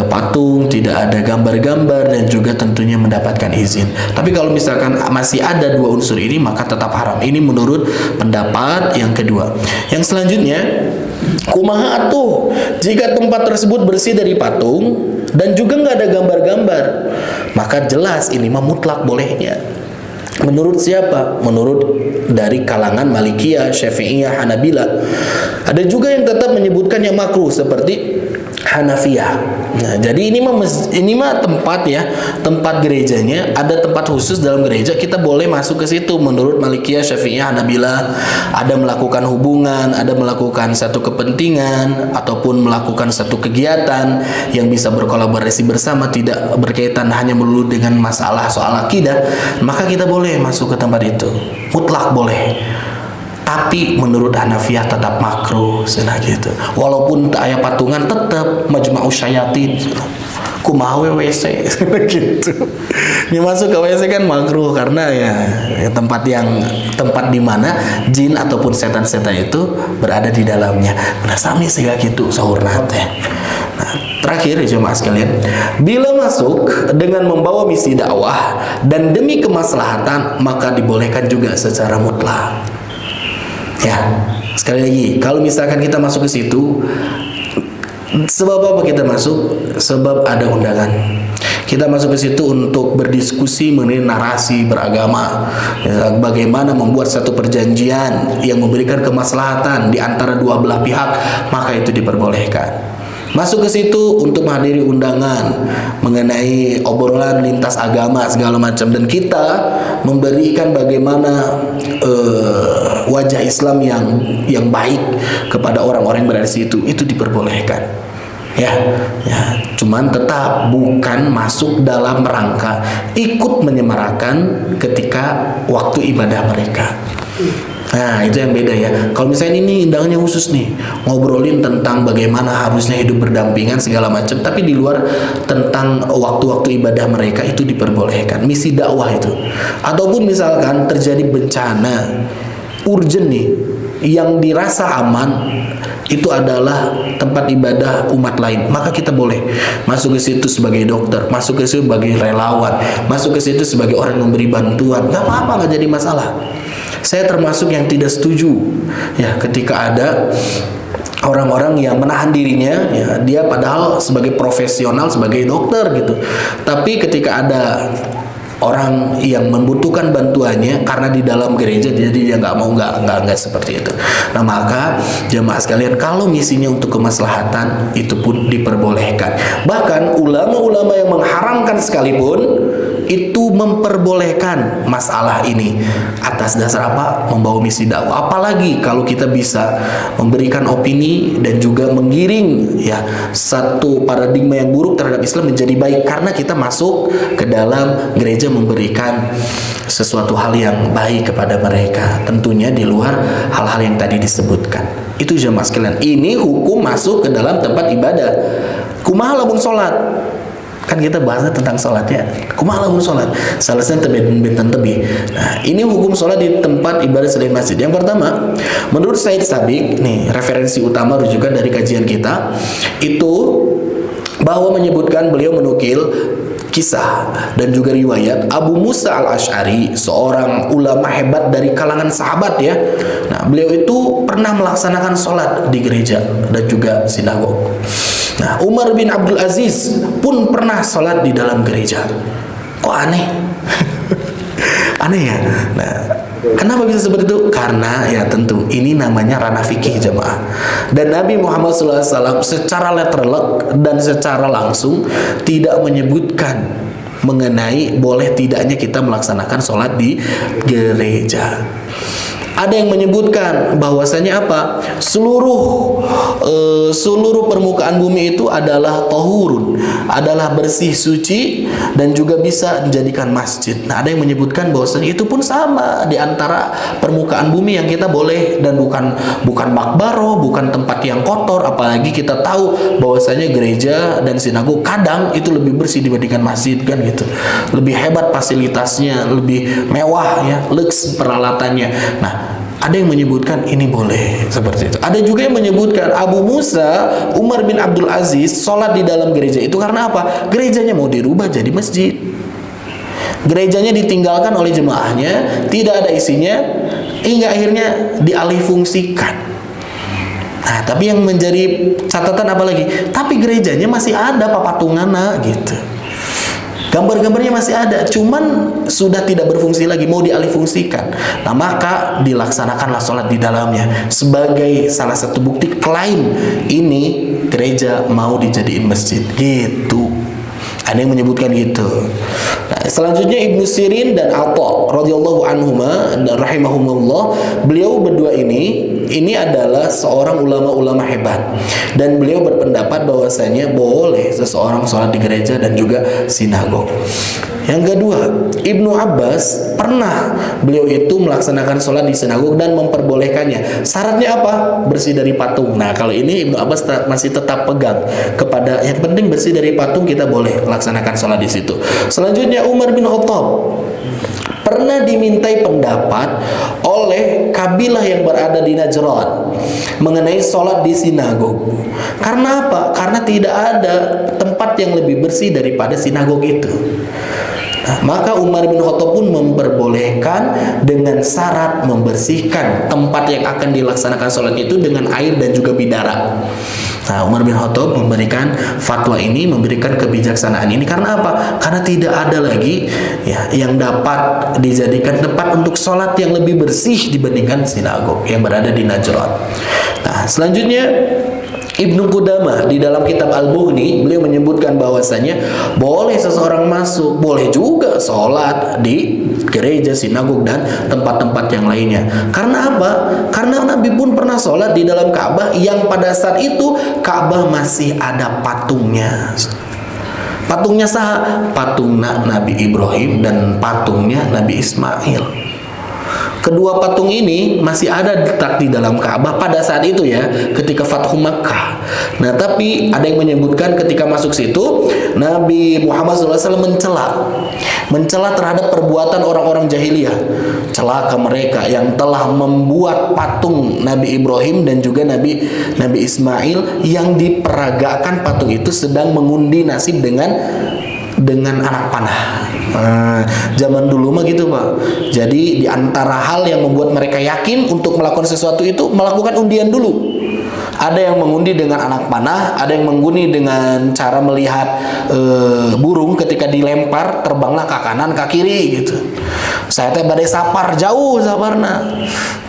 patung, tidak ada gambar-gambar, dan juga tentunya mendapatkan izin. Tapi kalau misalkan masih ada dua unsur ini, maka tetap haram. Ini menurut pendapat yang kedua. Yang selanjutnya, kumaha atuh jika tempat tersebut bersih dari patung dan juga nggak ada gambar-gambar, maka jelas ini mah mutlak bolehnya. Menurut siapa? Menurut dari kalangan Malikiyah, Syafi'iyah, Hanabila. Ada juga yang tetap menyebutkan yang makruh seperti Hanafiyah. Nah, jadi ini mah tempat ya, tempat gerejanya, ada tempat khusus dalam gereja, kita boleh masuk ke situ. Menurut Malikiyah, Syafi'iyah, Hanabila, ada melakukan hubungan, ada melakukan satu kepentingan ataupun melakukan satu kegiatan yang bisa berkolaborasi bersama, tidak berkaitan hanya melulu dengan masalah soal akidah, maka kita boleh masuk ke tempat itu. Mutlak boleh. Tapi menurut Hanafiyah tetap makruh, senah gitu. Walaupun tak aya patungan, tetap majma'u syayatin. Kumaha WC gitu. Ini masuk ke WC kan makruh karena ya tempat di mana jin ataupun setan-setan itu berada di dalamnya. Nah, sami segala gitu sahurna teh. Nah, terakhir jemaah sekalian, bila masuk dengan membawa misi dakwah dan demi kemaslahatan, maka dibolehkan juga secara mutlak. Ya, sekali lagi, kalau misalkan kita masuk ke situ, sebab apa kita masuk? Sebab ada undangan. Kita masuk ke situ untuk berdiskusi mengenai narasi beragama, ya, bagaimana membuat satu perjanjian yang memberikan kemaslahatan di antara dua belah pihak, maka itu diperbolehkan. Masuk ke situ untuk menghadiri undangan mengenai obrolan lintas agama segala macam, dan kita memberikan bagaimana wajah Islam yang baik kepada orang-orang yang berada di situ, itu diperbolehkan. Ya, cuman tetap bukan masuk dalam rangka ikut menyemarakan ketika waktu ibadah mereka. Nah, itu yang beda ya. Kalau misalnya ini undangannya khusus nih, ngobrolin tentang bagaimana harusnya hidup berdampingan segala macam, tapi di luar tentang waktu-waktu ibadah mereka, itu diperbolehkan. Misi dakwah itu. Ataupun misalkan terjadi bencana urgent nih, yang dirasa aman itu adalah tempat ibadah umat lain, maka kita boleh masuk ke situ sebagai dokter, masuk ke situ sebagai relawan, masuk ke situ sebagai orang yang memberi bantuan. Gak apa-apa, gak jadi masalah. Saya termasuk yang tidak setuju ya ketika ada orang-orang yang menahan dirinya, ya, dia padahal sebagai profesional, sebagai dokter gitu, tapi ketika ada orang yang membutuhkan bantuannya karena di dalam gereja, jadi dia nggak seperti itu. Nah, maka jemaah sekalian, kalau misinya untuk kemaslahatan, itu pun diperbolehkan. Bahkan ulama-ulama yang mengharamkan sekalipun itu memperbolehkan masalah ini atas dasar apa? Membawa misi dakwah. Apalagi kalau kita bisa memberikan opini dan juga menggiring ya satu paradigma yang buruk terhadap Islam menjadi baik, karena kita masuk ke dalam gereja memberikan sesuatu hal yang baik kepada mereka, tentunya di luar hal-hal yang tadi disebutkan. Itu jemaah sekalian, ini hukum masuk ke dalam tempat ibadah. Kumaha lamun salat? Kan kita bahasnya tentang sholatnya. Kumaha lamun sholat? Salasnya tebet-betan tebih. Nah, ini hukum sholat di tempat ibadah selain masjid. Yang pertama, menurut Said Sabiq, nih referensi utama rujukan dari kajian kita, itu bahwa menyebutkan, beliau menukil kisah dan juga riwayat Abu Musa al-Asy'ari, seorang ulama hebat dari kalangan sahabat ya. Nah, beliau itu pernah melaksanakan sholat di gereja dan juga sinagog. Nah, Umar bin Abdul Aziz pun pernah sholat di dalam gereja. Kok aneh? Aneh ya? Nah, kenapa bisa seperti itu? Karena ya tentu ini namanya ranah fikih jemaah. Dan Nabi Muhammad SAW secara letterlek dan secara langsung tidak menyebutkan mengenai boleh tidaknya kita melaksanakan sholat di gereja. Ada yang menyebutkan bahwasanya apa? Seluruh permukaan bumi itu adalah tahurun, adalah bersih, suci, dan juga bisa dijadikan masjid. Nah, ada yang menyebutkan bahwasanya itu pun sama di antara permukaan bumi yang kita boleh, dan bukan makbaro, bukan tempat yang kotor. Apalagi kita tahu bahwasanya gereja dan sinagog kadang itu lebih bersih dibandingkan masjid kan gitu. Lebih hebat fasilitasnya, lebih mewah ya, lux peralatannya. Nah, ada yang menyebutkan ini boleh seperti itu. Ada juga yang menyebutkan Abu Musa, Umar bin Abdul Aziz sholat di dalam gereja itu karena apa? Gerejanya mau dirubah jadi masjid. Gerejanya ditinggalkan oleh jemaahnya, tidak ada isinya, hingga akhirnya dialihfungsikan. Nah, tapi yang menjadi catatan apa lagi? Tapi gerejanya masih ada papatunganna gitu. Gambar-gambarnya masih ada, cuman sudah tidak berfungsi lagi, mau dialihfungsikan. Nah, maka dilaksanakanlah sholat di dalamnya sebagai salah satu bukti klaim ini gereja mau dijadiin masjid. Gitu. Ada yang menyebutkan gitu. Nah, selanjutnya Ibnu Sirin dan Atha radhiyallahu anhuma dan rahimahumullah, beliau berdua ini adalah seorang ulama-ulama hebat, dan beliau berpendapat bahwasanya boleh seseorang sholat di gereja dan juga sinagog. Yang kedua, Ibnu Abbas pernah beliau itu melaksanakan sholat di sinagog dan memperbolehkannya. Syaratnya apa? Bersih dari patung. Nah, kalau ini Ibnu Abbas masih tetap pegang kepada yang penting bersih dari patung, kita boleh melaksanakan sholat di situ. Selanjutnya Umar bin Khattab pernah dimintai pendapat oleh kabilah yang berada di Najran mengenai sholat di sinagog. Karena apa? Karena tidak ada tempat yang lebih bersih daripada sinagog itu. Nah, maka Umar bin Khattab pun memperbolehkan dengan syarat membersihkan tempat yang akan dilaksanakan sholat itu dengan air dan juga bidara. Nah, Umar bin Khattab memberikan fatwa ini, memberikan kebijaksanaan ini karena apa? Karena tidak ada lagi ya yang dapat dijadikan tempat untuk sholat yang lebih bersih dibandingkan sinagog yang berada di Najran. Nah, selanjutnya Ibnu Qudamah di dalam kitab Al-Mughni beliau menyebutkan bahwasanya boleh seseorang masuk, boleh juga sholat di gereja, sinagog dan tempat-tempat yang lainnya. Karena apa? Karena Nabi pun pernah sholat di dalam Ka'bah yang pada saat itu Ka'bah masih ada patungnya. Patungnya sah, patung Nabi Ibrahim dan patungnya Nabi Ismail. Kedua patung ini masih ada letak di dalam Ka'bah pada saat itu ya, ketika Fathu Makkah. Nah, tapi ada yang menyebutkan ketika masuk situ Nabi Muhammad SAW mencela terhadap perbuatan orang-orang jahiliyah. Celaka mereka yang telah membuat patung Nabi Ibrahim dan juga Nabi Ismail yang diperagakan patung itu sedang mengundi nasib dengan anak panah. Nah, zaman dulu mah gitu Pak. Jadi di antara hal yang membuat mereka yakin untuk melakukan sesuatu itu melakukan undian dulu. Ada yang mengundi dengan anak panah, ada yang mengundi dengan cara melihat burung ketika dilempar terbanglah ke kanan ke kiri gitu. Saya teh badai sapar jauh saparna.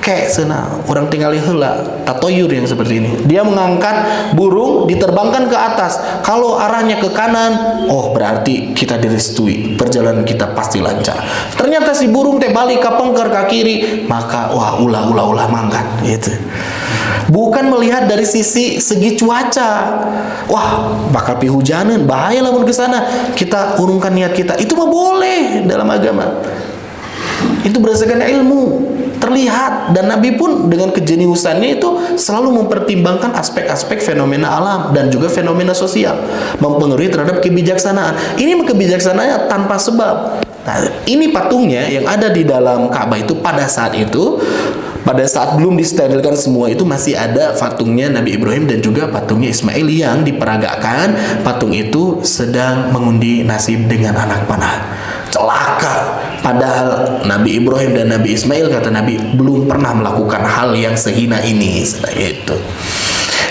Kayak sana orang tinggal heula tatoyur yang seperti ini. Dia mengangkat burung diterbangkan ke atas. Kalau arahnya ke kanan, oh berarti kita direstui, perjalanan kita pasti lancar. Ternyata si burung teh balik ke pengker ke kiri, maka wah ulah mangkat gitu. Bukan melihat dari segi cuaca. Wah, bakal pihujanan, bahaya lamun ke sana. Kita urungkan niat kita. Itu mah boleh dalam agama. Itu berdasarkan ilmu, terlihat, dan Nabi pun dengan kejeniusannya itu selalu mempertimbangkan aspek-aspek fenomena alam dan juga fenomena sosial, mempengaruhi terhadap kebijaksanaan. Ini kebijaksanaan tanpa sebab. Nah, ini patungnya yang ada di dalam Ka'bah itu pada saat itu pada saat belum disterilkan semua itu masih ada patungnya Nabi Ibrahim dan juga patungnya Ismail yang diperagakan. Patung itu sedang mengundi nasib dengan anak panah. Celaka. Padahal Nabi Ibrahim dan Nabi Ismail, kata Nabi, belum pernah melakukan hal yang sehina ini. Itu.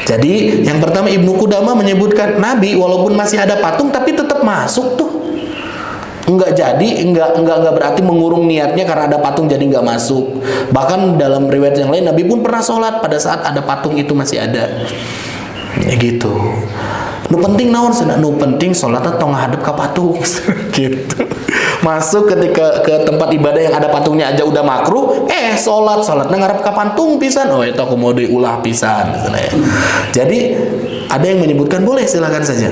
Jadi yang pertama Ibnu Qudamah menyebutkan Nabi walaupun masih ada patung tapi tetap masuk tuh. Enggak jadi, enggak berarti mengurung niatnya karena ada patung jadi enggak masuk. Bahkan dalam riwayat yang lain Nabi pun pernah sholat pada saat ada patung itu masih ada. Ya gitu. Nu penting naon cenah? Nu penting sholatnya tong ngadep ka patung. Gitu. Masuk ketika ke tempat ibadah yang ada patungnya aja udah makruh, sholatnya ngarep ka patung pisan. Oh, eta kumaha diulah pisan. Jadi ada yang menyebutkan boleh, silakan saja.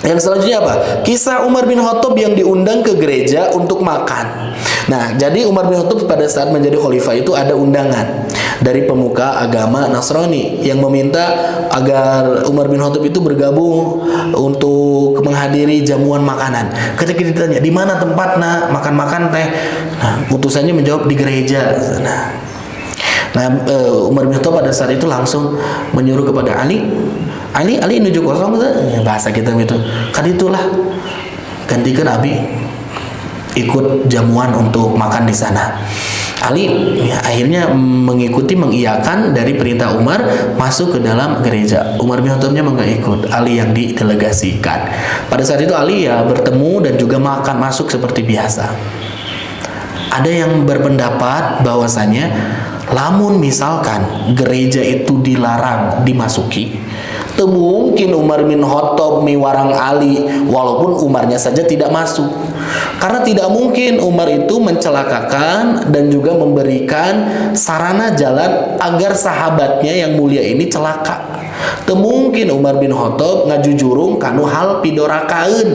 Yang selanjutnya apa? Kisah Umar bin Khattab yang diundang ke gereja untuk makan. Nah, jadi Umar bin Khattab pada saat menjadi khalifah itu ada undangan dari pemuka agama Nasrani yang meminta agar Umar bin Khattab itu bergabung untuk menghadiri jamuan makanan. Ketika ditanya, di mana tempatnya makan-makan teh? Nah, utusannya menjawab di gereja. Nah, Umar bin Khattab pada saat itu langsung menyuruh kepada Ali nuju kosong bahasa kita itu. Kan itulah gantikan Abi ikut jamuan untuk makan di sana. Ali ya, akhirnya mengiyakan dari perintah Umar masuk ke dalam gereja. Umar bin Khattabnya enggak ikut, Ali yang didelegasikan. Pada saat itu Ali ya bertemu dan juga makan masuk seperti biasa. Ada yang berpendapat bahwasanya lamun misalkan gereja itu dilarang dimasuki, teu mungkin Umar bin Khattab miwarang Ali walaupun Umarnya saja tidak masuk. Karena tidak mungkin Umar itu mencelakakan dan juga memberikan sarana jalan agar sahabatnya yang mulia ini celaka. Teu mungkin Umar bin Khattab ngajujurung kanu hal pidorakaeun.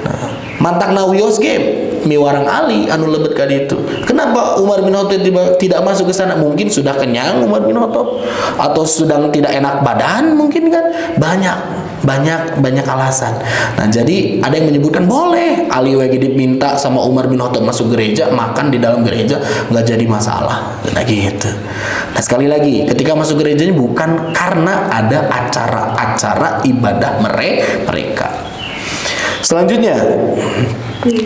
Nah, mantakna wios game miwarang Ali anu lebet ka ditu. Kenapa Umar bin Khattab tidak masuk ke sana? Mungkin sudah kenyang Umar bin Khattab atau sedang tidak enak badan mungkin kan. Banyak alasan. Nah, jadi ada yang menyebutkan boleh Ali lagi diminta sama Umar bin Khattab masuk gereja, makan di dalam gereja nggak jadi masalah. Nah, gitu. Nah, sekali lagi ketika masuk gerejanya bukan karena ada acara-acara ibadah mereka. Selanjutnya,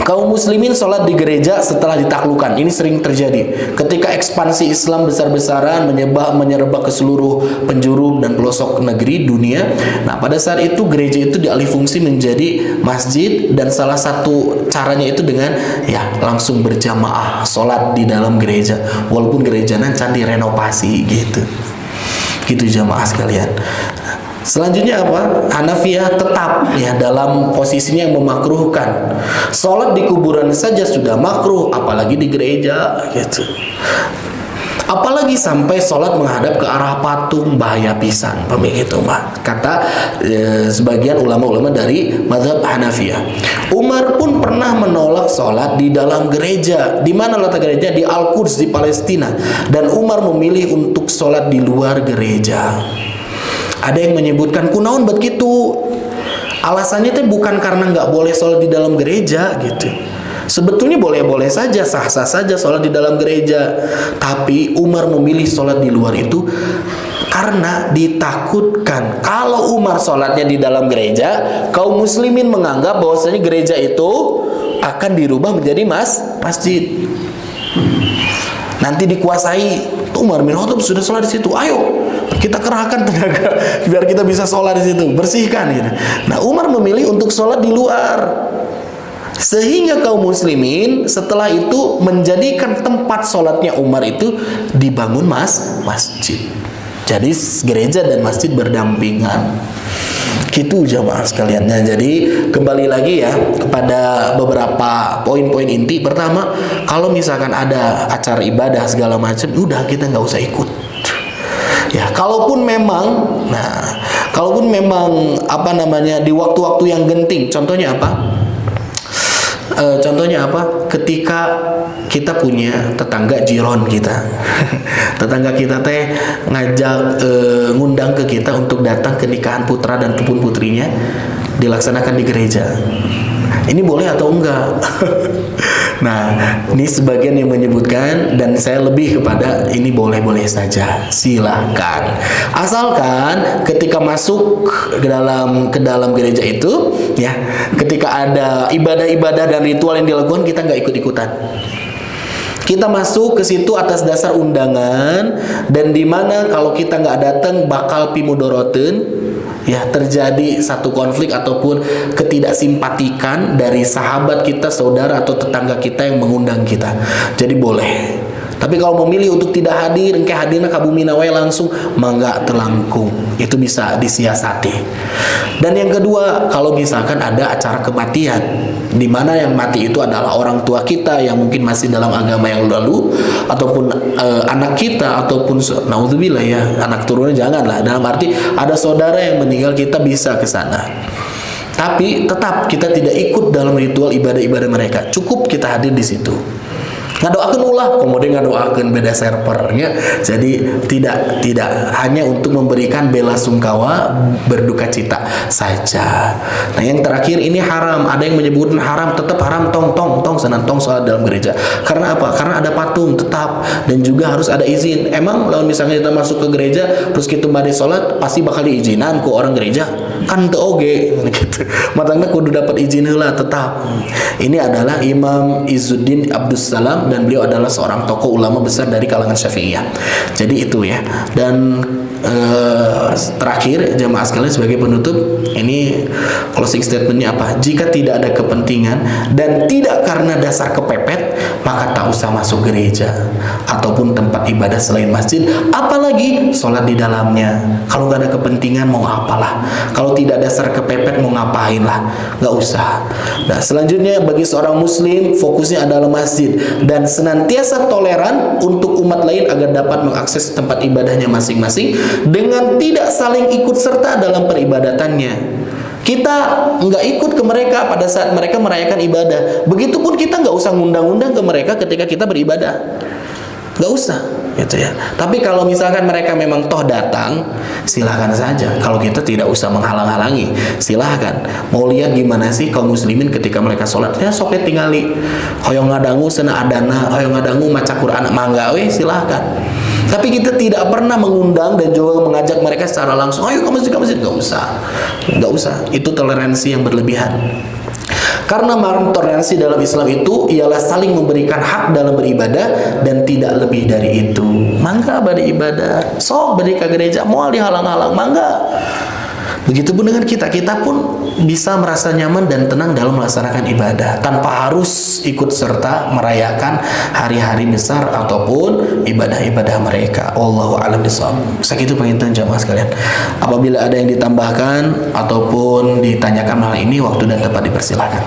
kaum muslimin sholat di gereja setelah ditaklukkan. Ini sering terjadi ketika ekspansi Islam besar-besaran menyerebak ke seluruh penjuru dan pelosok negeri dunia. Nah, pada saat itu gereja itu dialih fungsi menjadi masjid, dan salah satu caranya itu dengan ya langsung berjamaah sholat di dalam gereja walaupun gerejanya can direnovasi gitu jamaah sekalian. Selanjutnya apa? Hanafiyah tetap ya dalam posisinya yang memakruhkan. Sholat di kuburan saja sudah makruh, apalagi di gereja gitu. Apalagi sampai sholat menghadap ke arah patung, bahaya pisan begitu mah. Kata sebagian ulama-ulama dari mazhab Hanafiyah. Umar pun pernah menolak sholat di dalam gereja. Di mana letak gereja? Di Al-Quds di Palestina. Dan Umar memilih untuk sholat di luar gereja. Ada yang menyebutkan kunaon begitu. Alasannya itu bukan karena nggak boleh sholat di dalam gereja gitu. Sebetulnya boleh-boleh saja, sah-sah saja sholat di dalam gereja. Tapi Umar memilih sholat di luar itu karena ditakutkan kalau Umar sholatnya di dalam gereja, kaum muslimin menganggap bahwasanya gereja itu akan dirubah menjadi masjid. Nanti dikuasai. Umar bin Khattab sudah sholat di situ. Ayo kita kerahkan tenaga biar kita bisa sholat di situ, bersihkan gitu. Nah, Umar memilih untuk sholat di luar, sehingga kaum muslimin setelah itu menjadikan tempat sholatnya Umar itu dibangun masjid. Jadi gereja dan masjid berdampingan. Gitu jamaah sekalian. Nah, jadi kembali lagi ya kepada beberapa poin-poin inti. Pertama, kalau misalkan ada acara ibadah segala macam, udah kita nggak usah ikut. Ya, kalaupun memang di waktu-waktu yang genting, contohnya apa? Ketika kita punya tetangga jiron kita, tetangga kita teh ngajak ngundang ke kita untuk datang ke nikahan putra dan pun putrinya dilaksanakan di gereja. Ini boleh atau enggak? Nah, ini sebagian yang menyebutkan, dan saya lebih kepada ini boleh-boleh saja, silahkan. Asalkan ketika masuk ke dalam gereja itu, ya, ketika ada ibadah-ibadah dan ritual yang dilakukan, kita nggak ikut-ikutan. Kita masuk ke situ atas dasar undangan, dan di mana kalau kita nggak datang bakal pimudoroten, ya, terjadi satu konflik ataupun ketidaksimpatikan dari sahabat kita, saudara atau tetangga kita yang mengundang kita. Jadi boleh. Tapi kalau memilih untuk tidak hadir, engke hadirna ka bumi nawe langsung, mangga telangkung. Itu bisa disiasati. Dan yang kedua, kalau misalkan ada acara kematian, di mana yang mati itu adalah orang tua kita yang mungkin masih dalam agama yang lalu, ataupun anak kita, ataupun naudzubillah ya, anak turunnya janganlah. Dalam arti ada saudara yang meninggal, kita bisa ke sana. Tapi tetap kita tidak ikut dalam ritual ibadah-ibadah mereka. Cukup kita hadir di situ. Ngadoakeun ulah, kemudian ngadoakeun beda servernya. Jadi tidak hanya untuk memberikan bela sungkawa, berduka cita saja. Nah, yang terakhir ini haram. Ada yang menyebutkan haram, tetap haram tong senantong sholat dalam gereja. Karena apa? Karena ada patung tetap, dan juga harus ada izin. Emang kalau misalnya kita masuk ke gereja terus kita mari sholat, pasti bakal diizinan ku orang gereja? Kan teu oge gitu. Matangna kudu dapat izin heula tetap. Ini adalah Imam Izzuddin Abdus Salam, dan beliau adalah seorang tokoh ulama besar dari kalangan Syafi'iyah. Jadi itu ya. Dan terakhir jamaah sekalian, sebagai penutup, ini closing statementnya apa? Jika tidak ada kepentingan dan tidak karena dasar kepepet, maka tak usah masuk gereja ataupun tempat ibadah selain masjid, apalagi sholat di dalamnya. Kalau nggak ada kepentingan mau apalah, kalau tidak dasar kepepet mau ngapain lah, nggak usah. Nah, selanjutnya bagi seorang muslim, fokusnya adalah masjid dan senantiasa toleran untuk umat lain agar dapat mengakses tempat ibadahnya masing-masing dengan tidak saling ikut serta dalam peribadatannya. Kita nggak ikut ke mereka pada saat mereka merayakan ibadah. Begitupun kita nggak usah ngundang-undang ke mereka ketika kita beribadah. Nggak usah, gitu ya. Tapi kalau misalkan mereka memang toh datang, silahkan saja. Kalau kita tidak usah menghalang-halangi, silahkan. Mau lihat gimana sih kaum muslimin ketika mereka sholat, ya soknya tingali. Hoyong ngadangu sena adana, hoyong ngadangu maca Quran, mangga we, silahkan. Tapi kita tidak pernah mengundang dan juga mengajak mereka secara langsung, ayo ke masjid, nggak usah. Itu toleransi yang berlebihan. Karena toleransi dalam Islam itu ialah saling memberikan hak dalam beribadah dan tidak lebih dari itu. Mangga beribadah, sok beri ke gereja, mau dihalang-halang, mangga. Begitupun dengan kita pun bisa merasa nyaman dan tenang dalam melaksanakan ibadah tanpa harus ikut serta merayakan hari-hari besar ataupun ibadah-ibadah mereka. Wallahu a'lam bishawab. Segitu pengintan jamaah sekalian. Apabila ada yang ditambahkan ataupun ditanyakan hal ini, waktu dan tempat dipersilakan.